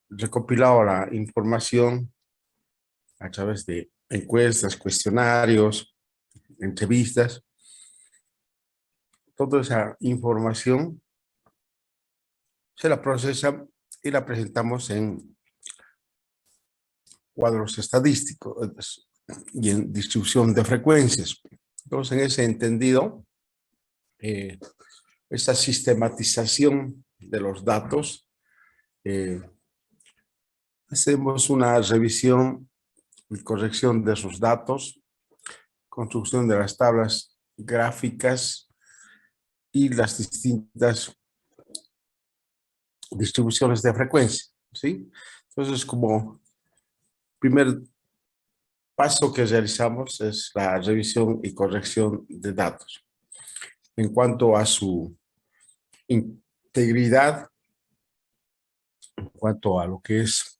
recopilado la información a través de encuestas, cuestionarios, entrevistas. Toda esa información se la procesa y la presentamos en cuadros estadísticos y en distribución de frecuencias. Entonces, en ese entendido, esta sistematización de los datos, hacemos una revisión y corrección de esos datos, construcción de las tablas gráficas y las distintas distribuciones de frecuencia, ¿sí? Entonces, como primer paso que realizamos es la revisión y corrección de datos. En cuanto a su integridad, en cuanto a lo que es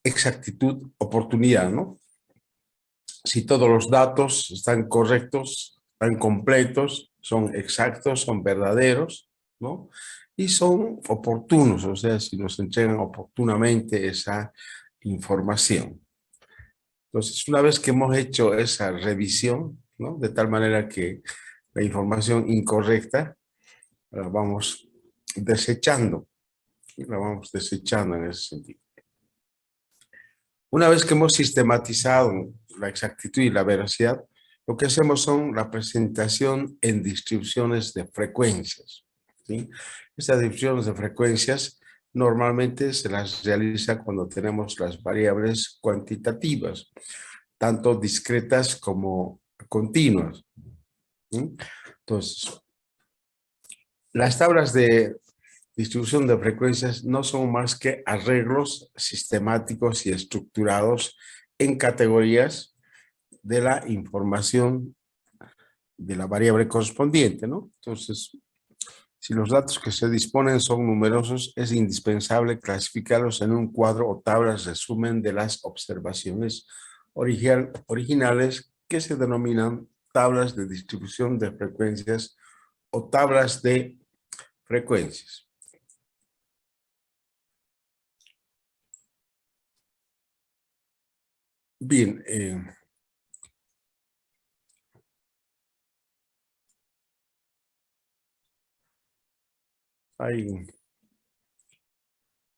exactitud, oportunidad, ¿no? Si todos los datos están correctos, están completos, son exactos, son verdaderos, ¿no? Y son oportunos, o sea, si nos entregan oportunamente esa información. Entonces, una vez que hemos hecho esa revisión, ¿no? De tal manera que la información incorrecta la vamos desechando, la vamos desechando en ese sentido. Una vez que hemos sistematizado la exactitud y la veracidad, lo que hacemos son la presentación en distribuciones de frecuencias, ¿sí? Estas distribuciones de frecuencias normalmente se las realiza cuando tenemos las variables cuantitativas, tanto discretas como continuas, ¿sí? Entonces, las tablas de distribución de frecuencias no son más que arreglos sistemáticos y estructurados en categorías de la información de la variable correspondiente, ¿no? Entonces, si los datos que se disponen son numerosos, es indispensable clasificarlos en un cuadro o tablas resumen de las observaciones originales que se denominan tablas de distribución de frecuencias o tablas de frecuencias. Bien,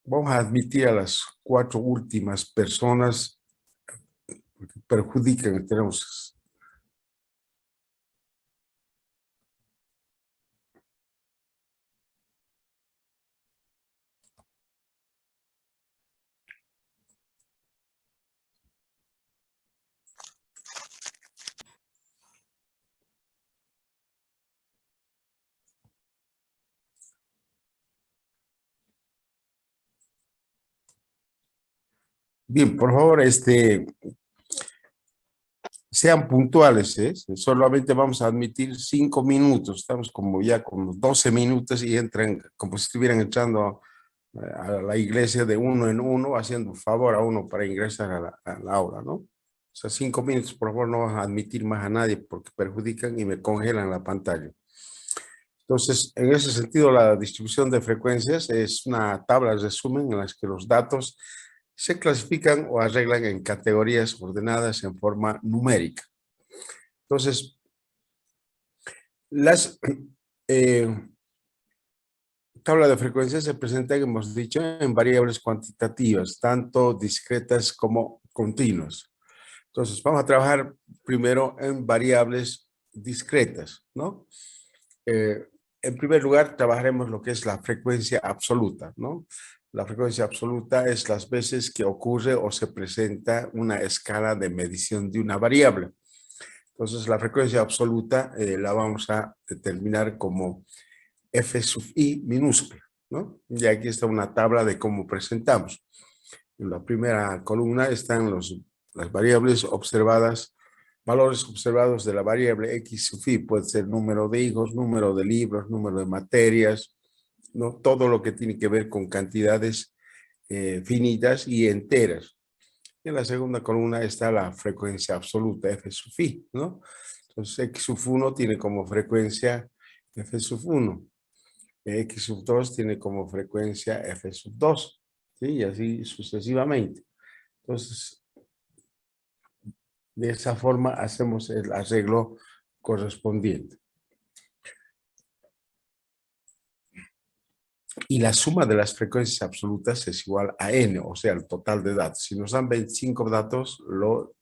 vamos a admitir a las 4 últimas personas que perjudican. Tenemos. Bien, por favor, sean puntuales, ¿eh? Solamente vamos a admitir 5 minutos. Estamos como ya con 12 minutos y entran como si estuvieran entrando a la iglesia de uno en uno, haciendo un favor a uno para ingresar a la aula, ¿no? O sea, 5 minutos, por favor, no vas a admitir más a nadie porque perjudican y me congelan la pantalla. Entonces, en ese sentido, la distribución de frecuencias es una tabla de resumen en las que los datos se clasifican o arreglan en categorías ordenadas en forma numérica. Entonces, las tablas de frecuencias se presentan, hemos dicho, en variables cuantitativas, tanto discretas como continuas. Entonces, vamos a trabajar primero en variables discretas, ¿no? En primer lugar, trabajaremos lo que es la frecuencia absoluta, ¿no? La frecuencia absoluta es las veces que ocurre o se presenta una escala de medición de una variable. Entonces, la frecuencia absoluta la vamos a determinar como f sub i minúscula, ¿no? Y aquí está una tabla de cómo presentamos. En la primera columna están las variables observadas, valores observados de la variable x sub i, puede ser número de hijos, número de libros, número de materias, ¿no? Todo lo que tiene que ver con cantidades finitas y enteras. Y en la segunda columna está la frecuencia absoluta, f sub i, ¿no? Entonces, x sub 1 tiene como frecuencia f sub 1. X sub 2 tiene como frecuencia F sub 2, ¿sí? Y así sucesivamente. Entonces, de esa forma hacemos el arreglo correspondiente. Y la suma de las frecuencias absolutas es igual a n, o sea, el total de datos. Si nos dan 25 datos, lo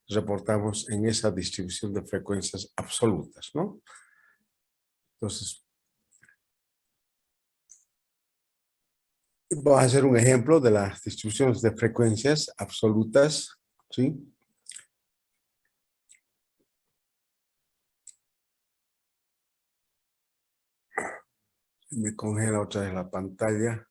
reportamos en esa distribución de frecuencias absolutas, ¿no? Entonces, vamos a hacer un ejemplo de las distribuciones de frecuencias absolutas, ¿sí? Me congela otra vez la pantalla.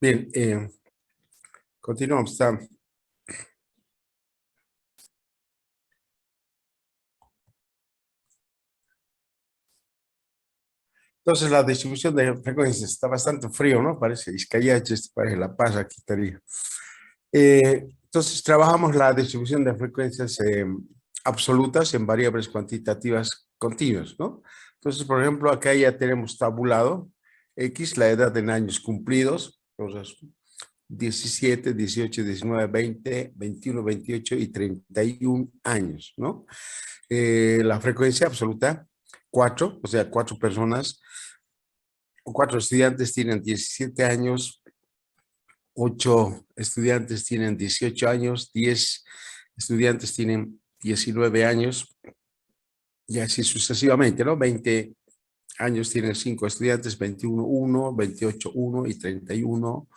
Bien, continuamos. Entonces la distribución de frecuencias está bastante frío, ¿no? Parece Iscayache, parece La Paz, aquí estaría. Entonces trabajamos la distribución de frecuencias absolutas en variables cuantitativas continuas, ¿no? Entonces, por ejemplo, acá ya tenemos tabulado X, la edad en años cumplidos, entonces 17, 18, 19, 20, 21, 28 y 31 años, ¿no? La frecuencia absoluta, 4, o sea, 4 personas, 4 estudiantes tienen 17 años, 8 estudiantes tienen 18 años, 10 estudiantes tienen 19 años, y así sucesivamente, ¿no? 20 años tienen 5 estudiantes, 21, 1, 28, 1 y 31,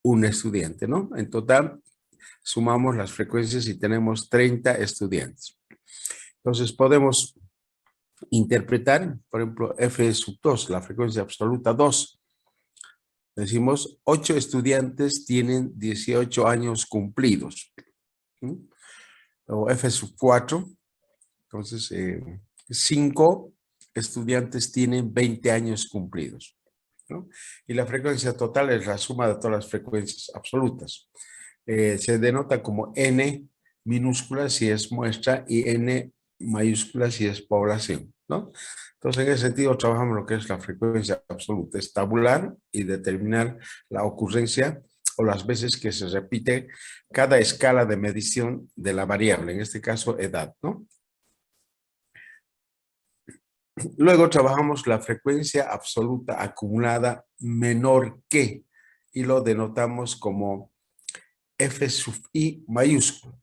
un estudiante, ¿no? En total, sumamos las frecuencias y tenemos 30 estudiantes. Entonces, podemos interpretar, por ejemplo, F sub 2, la frecuencia absoluta 2. Decimos, 8 estudiantes tienen 18 años cumplidos. ¿Sí? O F sub 4, entonces 5 estudiantes tienen 20 años cumplidos, ¿no? Y la frecuencia total es la suma de todas las frecuencias absolutas. Se denota como N minúscula si es muestra y N mayúscula si es población, ¿no? Entonces, en ese sentido, trabajamos lo que es la frecuencia absoluta, es tabular y determinar la ocurrencia o las veces que se repite cada escala de medición de la variable, en este caso edad, ¿no? Luego trabajamos la frecuencia absoluta acumulada menor que y lo denotamos como F sub i mayúsculo,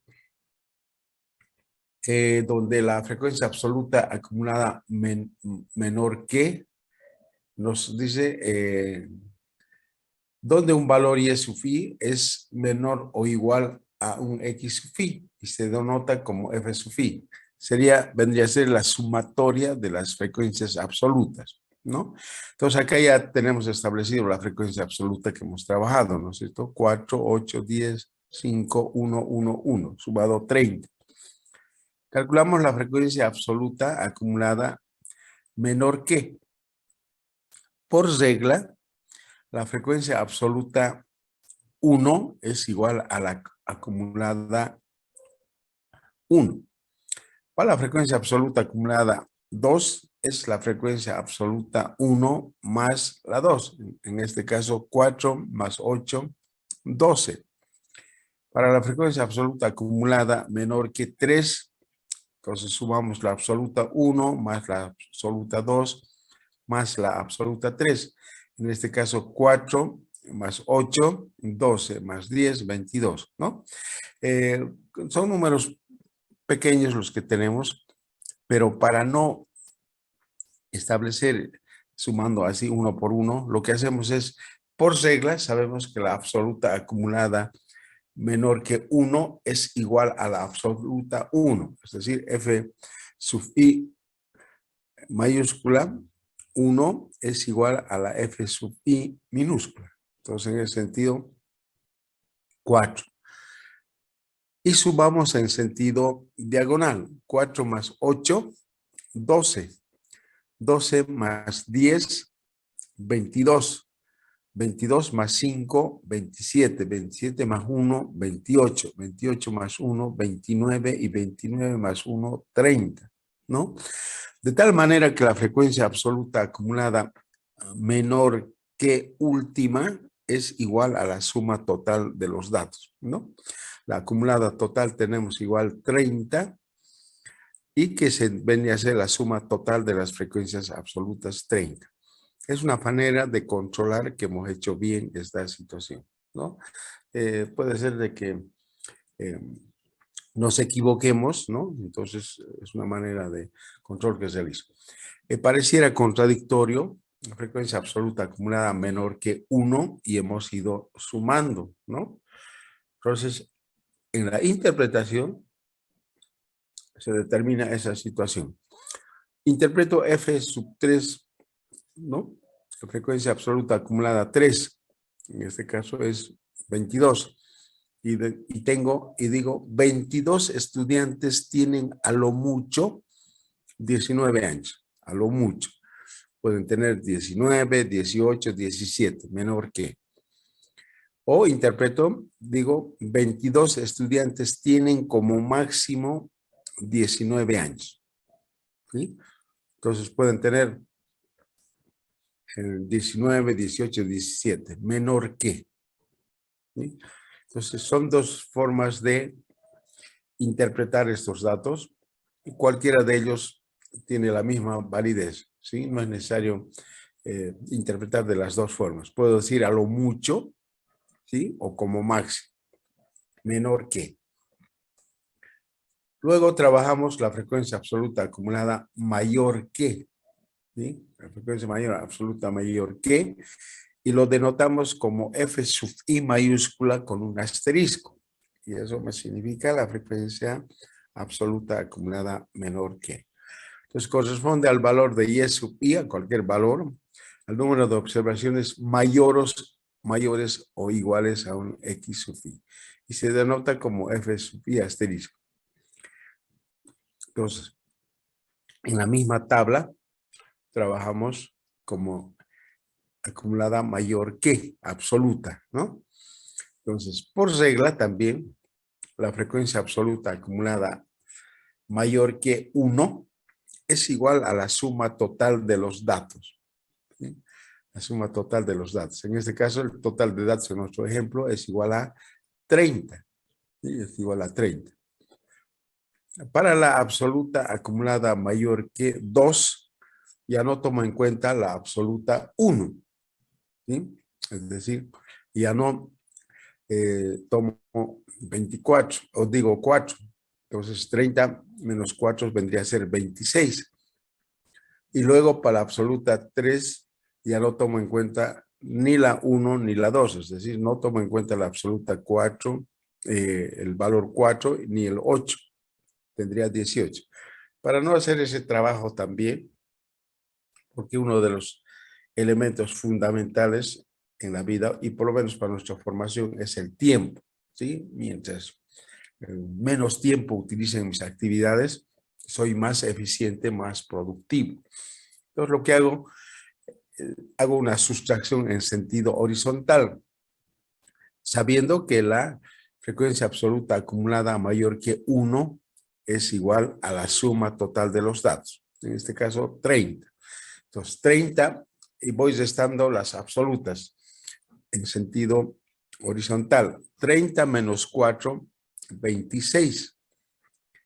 donde la frecuencia absoluta acumulada menor que nos dice donde un valor y sub i es menor o igual a un x sub i y se denota como f sub i. Vendría a ser la sumatoria de las frecuencias absolutas, ¿no? Entonces acá ya tenemos establecido la frecuencia absoluta que hemos trabajado, ¿no es cierto? 4, 8, 10, 5, 1, 1, 1, sumado 30. Calculamos la frecuencia absoluta acumulada menor que, por regla, la frecuencia absoluta 1 es igual a la acumulada 1. Para la frecuencia absoluta acumulada 2 es la frecuencia absoluta 1 más la 2. En este caso 4 más 8, 12. Para la frecuencia absoluta acumulada menor que 3, entonces sumamos la absoluta 1 más la absoluta 2 más la absoluta 3. En este caso 4 más 8, 12 más 10, 22, ¿no? Son números pequeños los que tenemos, Pero para no establecer sumando así uno por uno, lo que hacemos es, por regla, sabemos que la absoluta acumulada menor que 1 es igual a la absoluta 1. Es decir, f sub i mayúscula 1 es igual a la f sub i minúscula. Entonces, en el sentido, 4. Y sumamos en sentido diagonal. 4 más 8, 12. 12 más 10, 22. 22 más 5, 27. 27 más 1, 28. 28 más 1, 29. Y 29 más 1, 30. ¿No? De tal manera que la frecuencia absoluta acumulada menor que última es igual a la suma total de los datos, ¿no? La acumulada total tenemos igual 30 y que se viene a ser la suma total de las frecuencias absolutas 30. Es una manera de controlar que hemos hecho bien esta situación, ¿no? Puede ser de que nos equivoquemos, ¿no? Entonces, es una manera de control que se realiza. Pareciera contradictorio, la frecuencia absoluta acumulada menor que 1 y hemos ido sumando, ¿no? Entonces, en la interpretación se determina esa situación. Interpreto f sub 3, ¿no? La frecuencia absoluta acumulada 3, en este caso es 22. Y digo, 22 estudiantes tienen a lo mucho 19 años, a lo mucho. Pueden tener 19, 18, 17, menor que. O interpreto, digo, 22 estudiantes tienen como máximo 19 años. ¿Sí? Entonces pueden tener 19, 18, 17, menor que. ¿Sí? Entonces son dos formas de interpretar estos datos y cualquiera de ellos tiene la misma validez. ¿Sí? No es necesario interpretar de las dos formas. Puedo decir a lo mucho, ¿sí? O como máximo, menor que. Luego trabajamos la frecuencia absoluta acumulada mayor que, ¿sí? La frecuencia mayor absoluta mayor que, y lo denotamos como f sub i mayúscula con un asterisco. Y eso me significa la frecuencia absoluta acumulada menor que. Entonces corresponde al valor de y sub i, a cualquier valor, al número de observaciones mayores o iguales a un x sub i. Y se denota como f sub i asterisco. Entonces, en la misma tabla, trabajamos como acumulada mayor que, absoluta, ¿no? Entonces, por regla también, la frecuencia absoluta acumulada mayor que 1 es igual a la suma total de los datos. ¿Sí? La suma total de los datos. En este caso, el total de datos en nuestro ejemplo es igual a 30. ¿Sí? Es igual a 30. Para la absoluta acumulada mayor que 2, ya no tomo en cuenta la absoluta 1. ¿Sí? Es decir, ya no tomo 24, o digo 4. Entonces 30 menos 4 vendría a ser 26. Y luego para la absoluta 3 ya no tomo en cuenta ni la 1 ni la 2. Es decir, no tomo en cuenta la absoluta 4, el valor 4 ni el 8. Tendría 18. Para no hacer ese trabajo también, porque uno de los elementos fundamentales en la vida, y por lo menos para nuestra formación, es el tiempo, ¿sí? Mientras menos tiempo utilice en mis actividades, soy más eficiente, más productivo. Entonces, lo que hago una sustracción en sentido horizontal, sabiendo que la frecuencia absoluta acumulada mayor que 1 es igual a la suma total de los datos. En este caso, 30. Entonces, 30 y voy restando las absolutas en sentido horizontal. 30 menos 4, 26.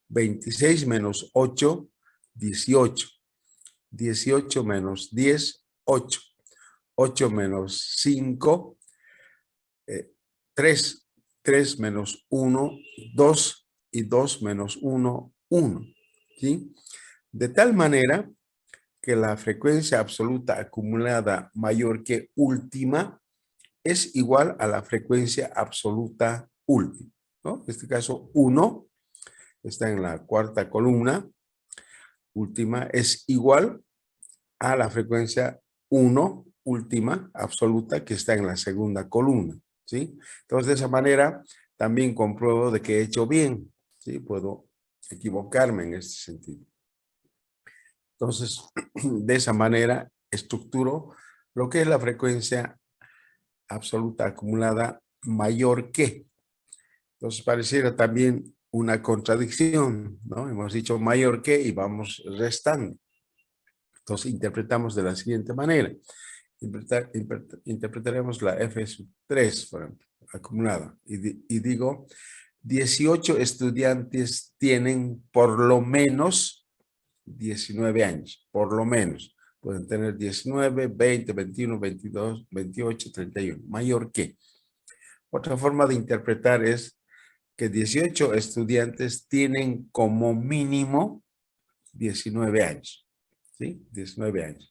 26 menos 8, 18. 18 menos 10, 8. 8 menos 5, 3. 3 menos 1, 2. Y 2 menos 1, 1. ¿Sí? De tal manera que la frecuencia absoluta acumulada mayor que última es igual a la frecuencia absoluta última, ¿no? En este caso, 1 está en la cuarta columna, última es igual a la frecuencia 1 última absoluta que está en la segunda columna, ¿sí? Entonces, de esa manera también compruebo de que he hecho bien, ¿sí? Puedo equivocarme en este sentido. Entonces, de esa manera estructuro lo que es la frecuencia absoluta acumulada mayor que. Entonces, pareciera también una contradicción, ¿no? Hemos dicho mayor que y vamos restando. Entonces, interpretamos de la siguiente manera. Interpretaremos la F3, por ejemplo, acumulada. Y digo, 18 estudiantes tienen por lo menos 19 años, por lo menos. Pueden tener 19, 20, 21, 22, 28, 31. Mayor que. Otra forma de interpretar es que 18 estudiantes tienen como mínimo 19 años. ¿Sí? 19 años.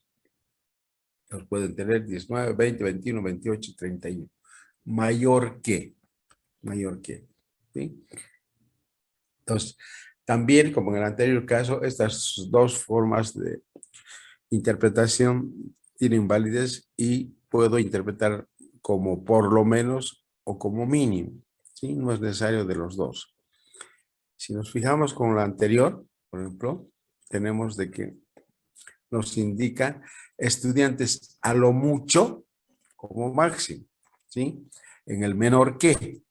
Los pueden tener 19, 20, 21, 28, 31. Mayor que. Mayor que. ¿Sí? Entonces, también, como en el anterior caso, estas dos formas de interpretación tienen validez y puedo interpretar como por lo menos o como mínimo. ¿Sí? No es necesario de los dos. Si nos fijamos con lo anterior, por ejemplo, tenemos de que nos indica estudiantes a lo mucho como máximo, ¿sí? En el menor que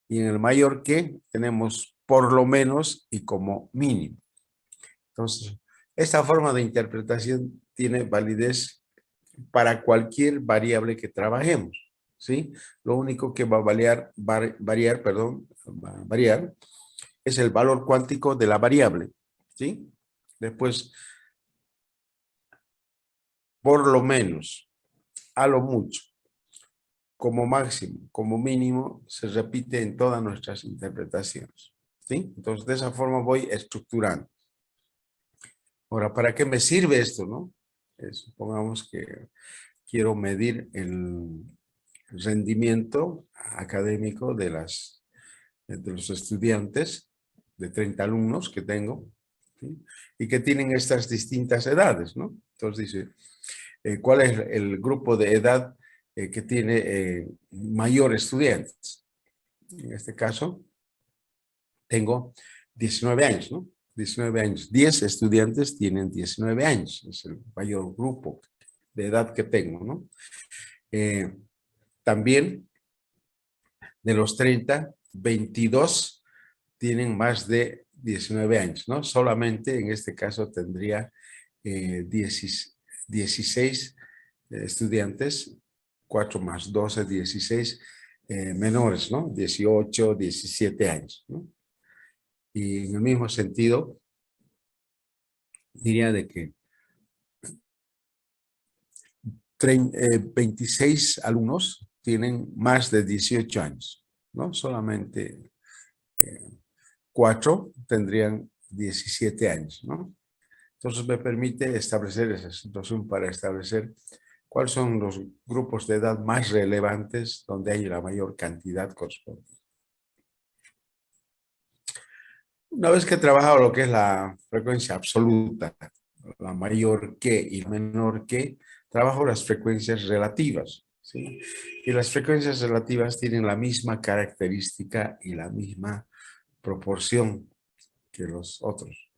y en el mayor que tenemos por lo menos y como mínimo. Entonces, esta forma de interpretación tiene validez para cualquier variable que trabajemos, ¿sí? Lo único que va a variar es el valor cuántico de la variable, ¿sí? Después, por lo menos, a lo mucho, como máximo, como mínimo, se repite en todas nuestras interpretaciones, ¿sí? Entonces, de esa forma voy estructurando. Ahora, ¿para qué me sirve esto, no? Supongamos que quiero medir el rendimiento académico de los estudiantes, de 30 alumnos que tengo, ¿sí? Y que tienen estas distintas edades, ¿no? Entonces dice, ¿cuál es el grupo de edad que tiene mayor estudiantes? En este caso, tengo 19 años, ¿no? 19 años. 10 estudiantes tienen 19 años. Es el mayor grupo de edad que tengo, ¿no? También, de los 30, 22 tienen más de 19 años, ¿no? Solamente en este caso tendría 16 estudiantes, 4 más 12, 16 menores, ¿no? 18, 17 años, ¿no? Y en el mismo sentido, diría de que 26 alumnos tienen más de 18 años, ¿no? Solamente 4 tendrían 17 años, ¿no? Entonces me permite establecer esa situación para establecer cuáles son los grupos de edad más relevantes donde hay la mayor cantidad correspondiente. Una vez que he trabajado lo que es la frecuencia absoluta, la mayor que y la menor que, trabajo las frecuencias relativas, ¿sí? Y las frecuencias relativas tienen la misma característica y la misma proporción que los otros,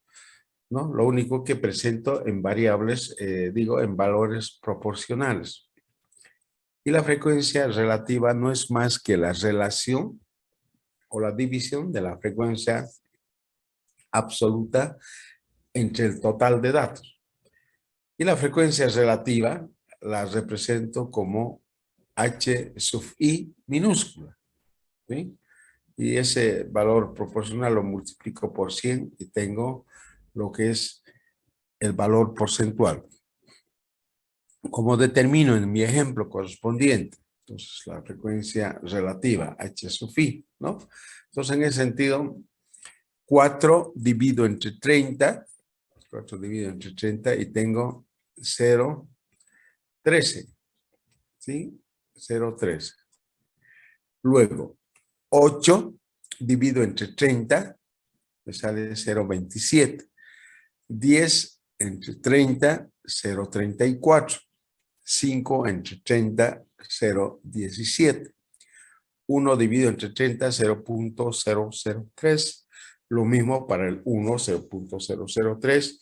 ¿no? Lo único que presento en variables, en valores proporcionales. Y la frecuencia relativa no es más que la relación o la división de la frecuencia absoluta entre el total de datos. Y la frecuencia relativa la represento como h sub i minúscula, ¿sí? Y ese valor proporcional lo multiplico por 100 y tengo lo que es el valor porcentual. Como determino en mi ejemplo correspondiente, entonces la frecuencia relativa h sub i, ¿no? Entonces en ese sentido, 4 dividido entre 30 4 dividido entre 30 y tengo 0,13. ¿Sí? 0,13. Luego, 8 dividido entre 30, me sale 0,27. 10 entre 30, 0,34. 5 entre 30, 0,17. 1 dividido entre 30, 0,003. Lo mismo para el 1, 0,003.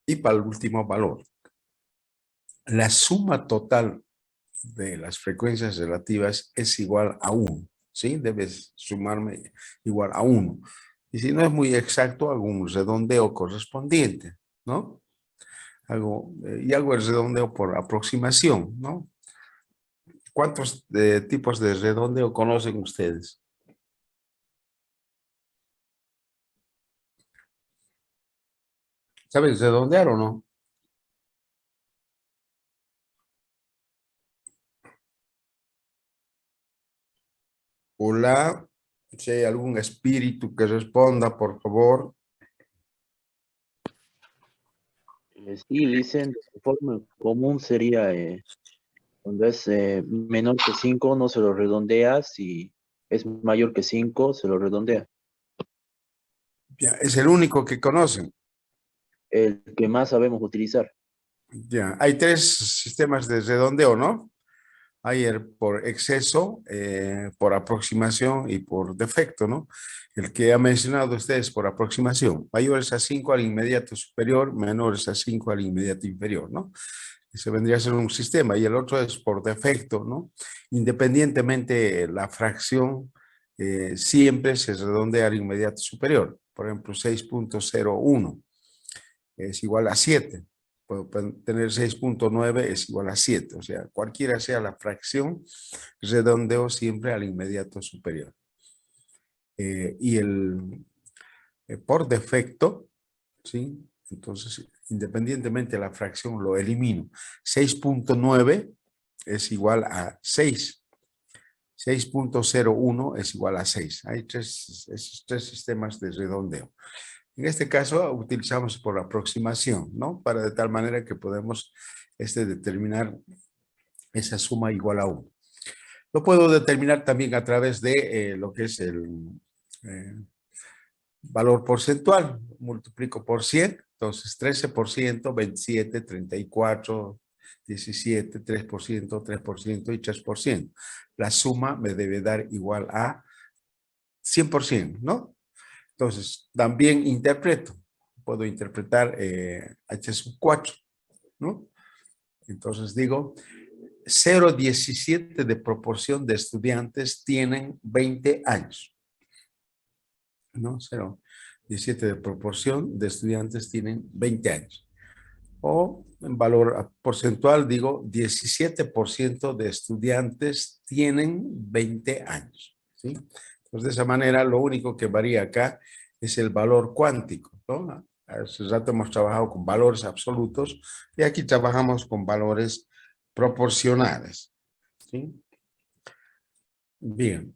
Y para el último valor. La suma total de las frecuencias relativas es igual a 1. ¿Sí? Debes sumarme igual a 1. Y si no es muy exacto, hago un redondeo correspondiente, ¿no? Hago el redondeo por aproximación, ¿no? ¿Cuántos tipos de redondeo conocen ustedes? ¿Sabes redondear o no? Hola, si hay algún espíritu que responda, por favor. Sí, dicen, de forma común sería cuando es menor que 5 no se lo redondea, si es mayor que 5 se lo redondea. Ya, es el único que conocen. El que más sabemos utilizar. Ya, hay 3 sistemas de redondeo, ¿no? Hay el por exceso, por aproximación y por defecto, ¿no? El que ha mencionado ustedes por aproximación. Mayores a 5 al inmediato superior, menores a 5 al inmediato inferior, ¿no? Ese vendría a ser un sistema. Y el otro es por defecto, ¿no? Independientemente la fracción, siempre se redondea al inmediato superior. Por ejemplo, 6,01 es igual a 7. Puedo tener 6,9 es igual a 7. O sea, cualquiera sea la fracción, redondeo siempre al inmediato superior. Y por defecto, ¿sí? Entonces, independientemente de la fracción, lo elimino. 6,9 es igual a 6. 6,01 es igual a 6. Hay esos 3 sistemas de redondeo. En este caso utilizamos por aproximación, ¿no? Para de tal manera que podemos determinar esa suma igual a 1. Lo puedo determinar también a través de lo que es el valor porcentual. Multiplico por 100, entonces 13%, 27, 34, 17, 3%, 3% y 3%. La suma me debe dar igual a 100%, ¿no? Entonces, también interpreto. Puedo interpretar H sub 4, ¿no? Entonces digo, 0,17 de proporción de estudiantes tienen 20 años, ¿no? 0,17 de proporción de estudiantes tienen 20 años. O en valor porcentual digo, 17% de estudiantes tienen 20 años, ¿sí? Entonces, de esa manera, lo único que varía acá es el valor cuántico, ¿no? Hace rato hemos trabajado con valores absolutos y aquí trabajamos con valores proporcionales, ¿sí? Bien.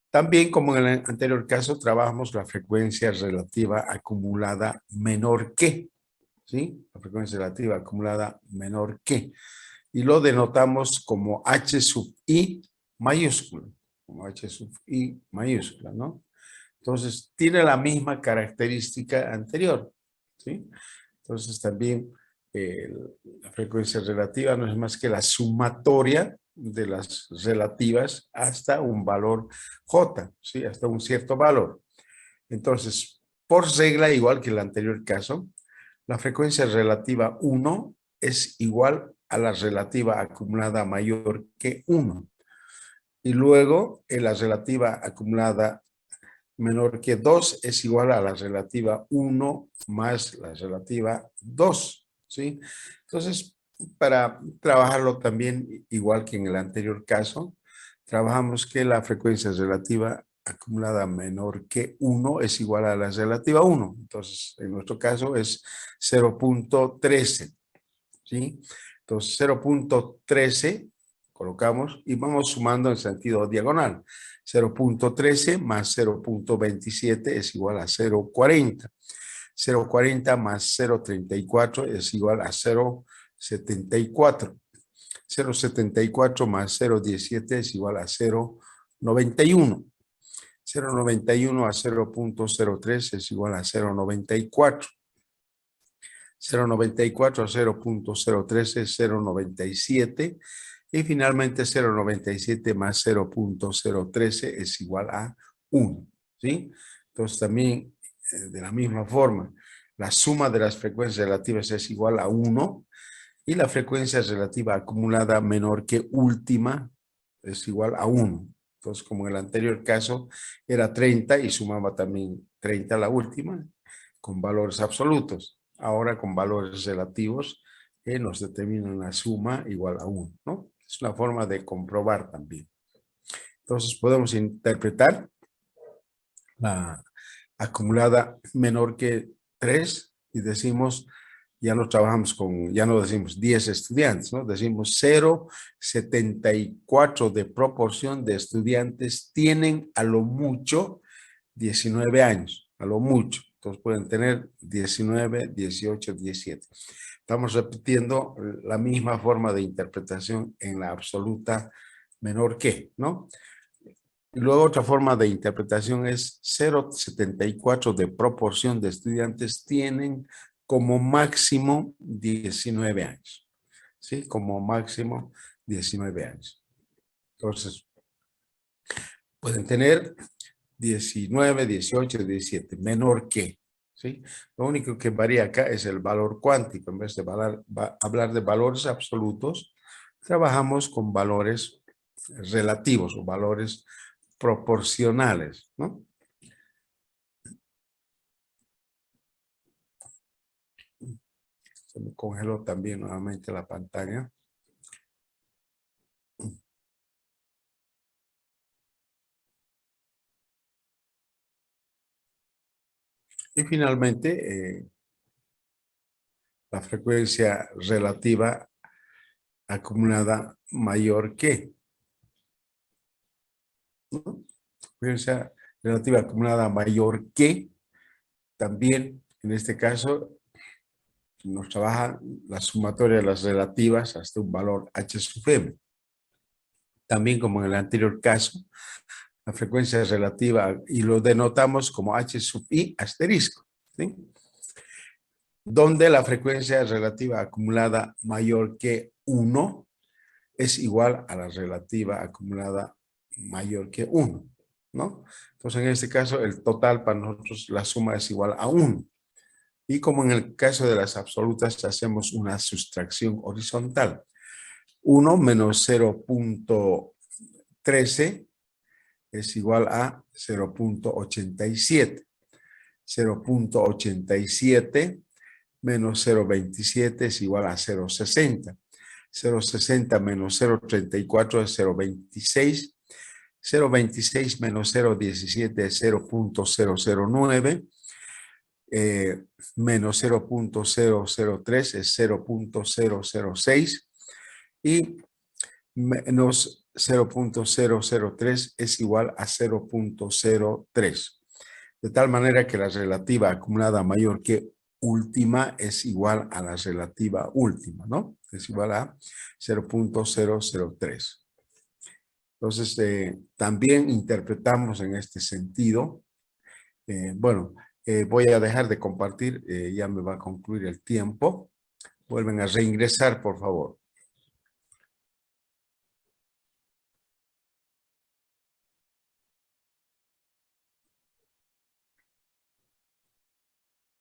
También, como en el anterior caso, trabajamos la frecuencia relativa acumulada menor que, ¿sí? La frecuencia relativa acumulada menor que. Y lo denotamos como H sub I mayúscula, como H sub I mayúscula, ¿no? Entonces, tiene la misma característica anterior, ¿sí? Entonces, también la frecuencia relativa no es más que la sumatoria de las relativas hasta un valor J, ¿sí? Hasta un cierto valor. Entonces, por regla, igual que el anterior caso, la frecuencia relativa 1 es igual a la relativa acumulada mayor que 1. Y luego, en la relativa acumulada menor que 2 es igual a la relativa 1 más la relativa 2, ¿sí? Entonces, para trabajarlo también, igual que en el anterior caso, trabajamos que la frecuencia relativa acumulada menor que 1 es igual a la relativa 1. Entonces, en nuestro caso es 0,13, ¿sí? Entonces, 0,13 colocamos y vamos sumando en sentido diagonal. 0,13 más 0,27 es igual a 0,40. 0,40 más 0,34 es igual a 0,74. 0,74 más 0,17 es igual a 0,91. 0,91 a 0,03 es igual a 0,94. 0,94 a 0,03 es 0,97. Y finalmente 0,97 más 0,013 es igual a 1. ¿Sí? Entonces también de la misma forma, la suma de las frecuencias relativas es igual a 1 y la frecuencia relativa acumulada menor que última es igual a 1. Entonces, como en el anterior caso era 30 y sumaba también 30 a la última con valores absolutos. Ahora con valores relativos que nos determinan la suma igual a 1, ¿no? Es una forma de comprobar también. Entonces podemos interpretar la acumulada menor que 3 y decimos, ya no trabajamos con, ya no decimos 10 estudiantes, ¿no? Decimos 0,74 de proporción de estudiantes tienen a lo mucho 19 años, a lo mucho. Entonces pueden tener 19, 18, 17. Estamos repitiendo la misma forma de interpretación en la absoluta menor que, ¿no? Y luego otra forma de interpretación es 0,74 de proporción de estudiantes tienen como máximo 19 años. ¿Sí? Como máximo 19 años. Entonces, pueden tener 19, 18, 17, menor que. ¿Sí? Lo único que varía acá es el valor cuántico. En vez de hablar de valores absolutos, trabajamos con valores relativos o valores proporcionales, ¿no? Se me congeló también nuevamente la pantalla. Y finalmente, la frecuencia relativa acumulada mayor que, ¿no? Frecuencia relativa acumulada mayor que, también en este caso nos trabaja la sumatoria de las relativas hasta un valor h sub m. También como en el anterior caso, la frecuencia relativa y lo denotamos como h sub i asterisco, ¿sí? Donde la frecuencia relativa acumulada mayor que 1 es igual a la relativa acumulada mayor que 1, ¿no? Entonces, en este caso, el total para nosotros, la suma es igual a 1. Y como en el caso de las absolutas, hacemos una sustracción horizontal. 1 menos 0,13 es igual a 0,87. 0,87 menos 0,27 es igual a 0,60. 0,60 menos 0,34 es 0,26. 0,26 menos 0,17 es 0,009. Menos 0,003 es 0,006. Y menos 0,003 es igual a 0,03. De tal manera que la relativa acumulada mayor que última es igual a la relativa última, ¿no? Es igual a 0,003. Entonces, también interpretamos en este sentido. Voy a dejar de compartir, ya me va a concluir el tiempo. Vuelven a reingresar, por favor.